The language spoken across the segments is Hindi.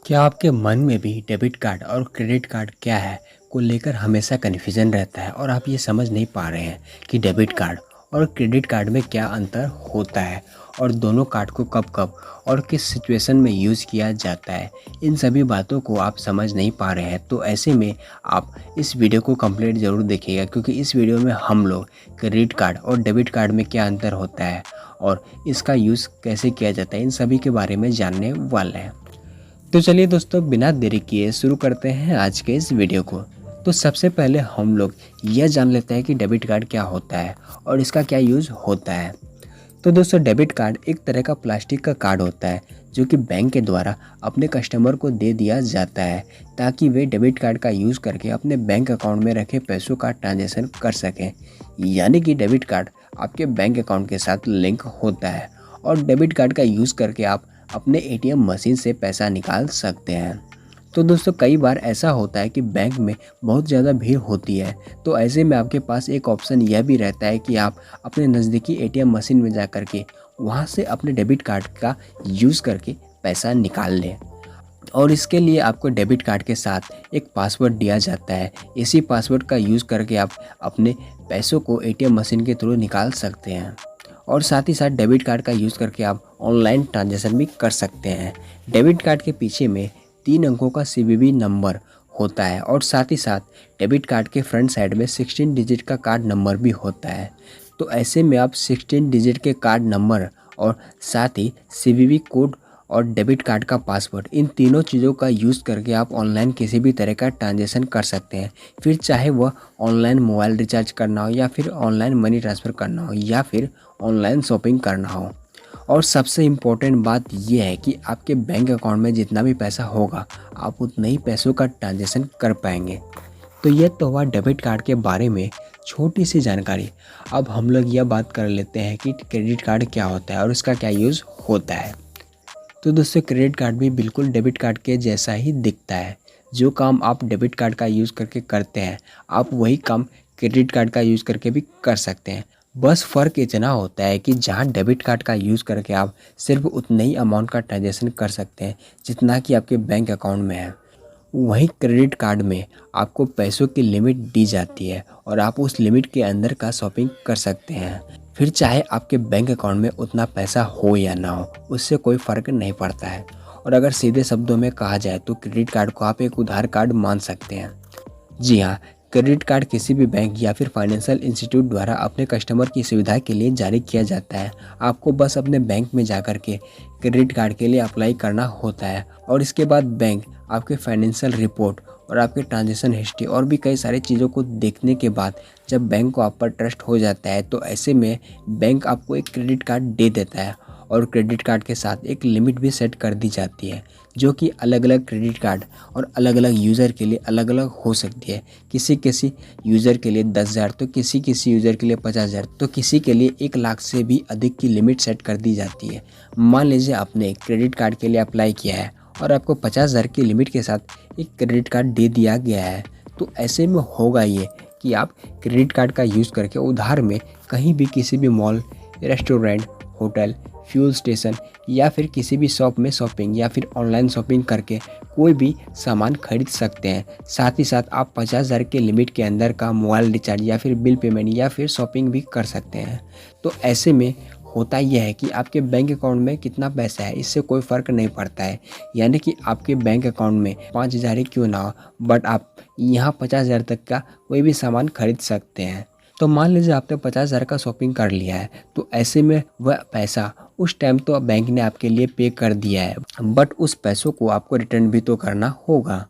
क्या आपके मन में भी डेबिट कार्ड और क्रेडिट कार्ड क्या है को लेकर हमेशा कन्फ्यूजन रहता है और आप ये समझ नहीं पा रहे हैं कि डेबिट कार्ड और क्रेडिट कार्ड में क्या अंतर होता है और दोनों कार्ड को कब कब और किस सिचुएशन में यूज़ किया जाता है। इन सभी बातों को आप समझ नहीं पा रहे हैं तो ऐसे में आप इस वीडियो को कंप्लीट ज़रूर देखिएगा, क्योंकि इस वीडियो में हम लोग क्रेडिट कार्ड और डेबिट कार्ड में क्या अंतर होता है और इसका यूज़ कैसे किया जाता है इन सभी के बारे में जानने वाले हैं। तो चलिए दोस्तों, बिना देरी किए शुरू करते हैं आज के इस वीडियो को। तो सबसे पहले हम लोग यह जान लेते हैं कि डेबिट कार्ड क्या होता है और इसका क्या यूज़ होता है। तो दोस्तों, डेबिट कार्ड एक तरह का प्लास्टिक का कार्ड होता है जो कि बैंक के द्वारा अपने कस्टमर को दे दिया जाता है ताकि वे डेबिट कार्ड का यूज़ करके अपने बैंक अकाउंट में रखे पैसों का ट्रांजैक्शन कर सकें। यानी कि डेबिट कार्ड आपके बैंक अकाउंट के साथ लिंक होता है और डेबिट कार्ड का यूज़ करके आप अपने एटीएम मशीन से पैसा निकाल सकते हैं। तो दोस्तों, कई बार ऐसा होता है कि बैंक में बहुत ज़्यादा भीड़ होती है, तो ऐसे में आपके पास एक ऑप्शन यह भी रहता है कि आप अपने नज़दीकी एटीएम मशीन में जा कर के वहाँ से अपने डेबिट कार्ड का यूज़ करके पैसा निकाल लें। और इसके लिए आपको डेबिट कार्ड के साथ एक पासवर्ड दिया जाता है। इसी पासवर्ड का यूज़ करके आप अपने पैसों को एटीएम मशीन के थ्रू निकाल सकते हैं और साथ ही साथ डेबिट कार्ड का यूज़ करके आप ऑनलाइन ट्रांजैक्शन भी कर सकते हैं। डेबिट कार्ड के पीछे में 3 अंकों का सीवीवी नंबर होता है और साथ ही साथ डेबिट कार्ड के फ्रंट साइड में 16 डिजिट का कार्ड नंबर भी होता है। तो ऐसे में आप 16 डिजिट के कार्ड नंबर और साथ ही सीवीवी कोड और डेबिट कार्ड का पासवर्ड, इन तीनों चीज़ों का यूज़ करके आप ऑनलाइन किसी भी तरह का ट्रांजैक्शन कर सकते हैं। फिर चाहे वह ऑनलाइन मोबाइल रिचार्ज करना हो या फिर ऑनलाइन मनी ट्रांसफ़र करना हो या फिर ऑनलाइन शॉपिंग करना हो। और सबसे इम्पोर्टेंट बात यह है कि आपके बैंक अकाउंट में जितना भी पैसा होगा आप उतने ही पैसों का ट्रांजैक्शन कर पाएंगे। तो ये तो हुआ डेबिट कार्ड के बारे में छोटी सी जानकारी। अब हम लोग यह बात कर लेते हैं कि क्रेडिट कार्ड क्या होता है और इसका क्या यूज़ होता है। तो दोस्तों, क्रेडिट कार्ड भी बिल्कुल डेबिट कार्ड के जैसा ही दिखता है। जो काम आप डेबिट कार्ड का यूज़ करके करते हैं आप वही काम क्रेडिट कार्ड का यूज़ करके भी कर सकते हैं। बस फ़र्क इतना होता है कि जहां डेबिट कार्ड का यूज़ करके आप सिर्फ उतने ही अमाउंट का ट्रांजैक्शन कर सकते हैं जितना कि आपके बैंक अकाउंट में है, वहीं क्रेडिट कार्ड में आपको पैसों की लिमिट दी जाती है और आप उस लिमिट के अंदर का शॉपिंग कर सकते हैं। फिर चाहे आपके बैंक अकाउंट में उतना पैसा हो या ना हो, उससे कोई फ़र्क नहीं पड़ता है। और अगर सीधे शब्दों में कहा जाए तो क्रेडिट कार्ड को आप एक उधार कार्ड मान सकते हैं। जी हाँ, क्रेडिट कार्ड किसी भी बैंक या फिर फाइनेंशियल इंस्टीट्यूट द्वारा अपने कस्टमर की सुविधा के लिए जारी किया जाता है। आपको बस अपने बैंक में जाकर के क्रेडिट कार्ड के लिए अप्लाई करना होता है और इसके बाद बैंक आपके फाइनेंशियल रिपोर्ट और आपके ट्रांजैक्शन हिस्ट्री और भी कई सारी चीज़ों को देखने के बाद जब बैंक को आप पर ट्रस्ट हो जाता है तो ऐसे में बैंक आपको एक क्रेडिट कार्ड दे देता है और क्रेडिट कार्ड के साथ एक लिमिट भी सेट कर दी जाती है जो कि अलग अलग क्रेडिट कार्ड और अलग अलग यूज़र के लिए अलग अलग हो सकती है। किसी किसी यूज़र के लिए 10,000, तो किसी किसी यूज़र के लिए 50,000, तो किसी के लिए 1 लाख से भी अधिक की लिमिट सेट कर दी जाती है। मान लीजिए आपने क्रेडिट कार्ड के लिए अप्लाई किया है और आपको 50,000 की लिमिट के साथ एक क्रेडिट कार्ड दे दिया गया है, तो ऐसे में होगा ये कि आप क्रेडिट कार्ड का यूज़ करके उधार में कहीं भी किसी भी mall, restaurant, hotel, fuel station या फिर किसी भी शॉप में शॉपिंग या फिर ऑनलाइन शॉपिंग करके कोई भी सामान खरीद सकते हैं। साथ ही साथ आप 50,000 के लिमिट के अंदर का मोबाइल रिचार्ज या फिर बिल पेमेंट या फिर शॉपिंग भी कर सकते हैं। तो ऐसे में होता यह है कि आपके बैंक अकाउंट में कितना पैसा है इससे कोई फ़र्क नहीं पड़ता है। यानी कि आपके बैंक अकाउंट में 5,000 ही क्यों ना हो, बट आप यहाँ 50,000 तक का कोई भी सामान खरीद सकते हैं। तो मान लीजिए आपने 50,000 का शॉपिंग कर लिया है, तो ऐसे में वह पैसा उस टाइम तो बैंक ने आपके लिए पे कर दिया है, बट उस पैसों को आपको रिटर्न भी तो करना होगा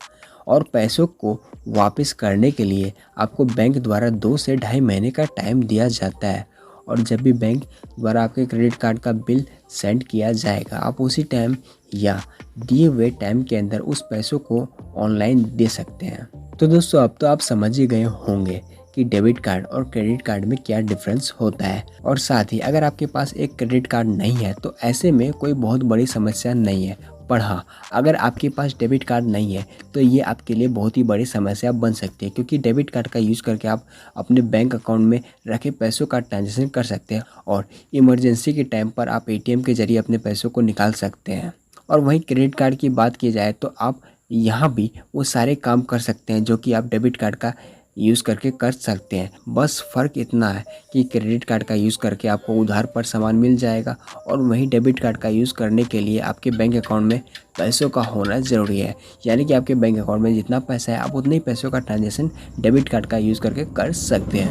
और पैसों को वापस करने के लिए आपको बैंक द्वारा 2 से ढाई महीने का टाइम दिया जाता है। और जब भी बैंक द्वारा आपके क्रेडिट कार्ड का बिल सेंड किया जाएगा आप उसी टाइम या दिए हुए टाइम के अंदर उस पैसों को ऑनलाइन दे सकते हैं। तो दोस्तों, अब तो आप समझ ही गए होंगे कि डेबिट कार्ड और क्रेडिट कार्ड में क्या डिफरेंस होता है। और साथ ही अगर आपके पास एक क्रेडिट कार्ड नहीं है तो ऐसे में कोई बहुत बड़ी समस्या नहीं है, पर हाँ, अगर आपके पास डेबिट कार्ड नहीं है तो ये आपके लिए बहुत ही बड़ी समस्या बन सकती है, क्योंकि डेबिट कार्ड का यूज़ करके आप अपने बैंक अकाउंट में रखे पैसों का ट्रांजैक्शन कर सकते हैं और इमरजेंसी के टाइम पर आप एटीएम के जरिए अपने पैसों को निकाल सकते हैं। और वहीं क्रेडिट कार्ड की बात की जाए तो आप यहाँ भी वो सारे काम कर सकते हैं जो कि आप डेबिट कार्ड का यूज़ करके कर सकते हैं। बस फ़र्क इतना है कि क्रेडिट कार्ड का यूज़ करके आपको उधार पर सामान मिल जाएगा और वहीं डेबिट कार्ड का यूज़ करने के लिए आपके बैंक अकाउंट में पैसों का होना ज़रूरी है। यानी कि आपके बैंक अकाउंट में जितना पैसा है आप उतने ही पैसों का ट्रांजेक्शन डेबिट कार्ड का यूज़ करके कर सकते हैं।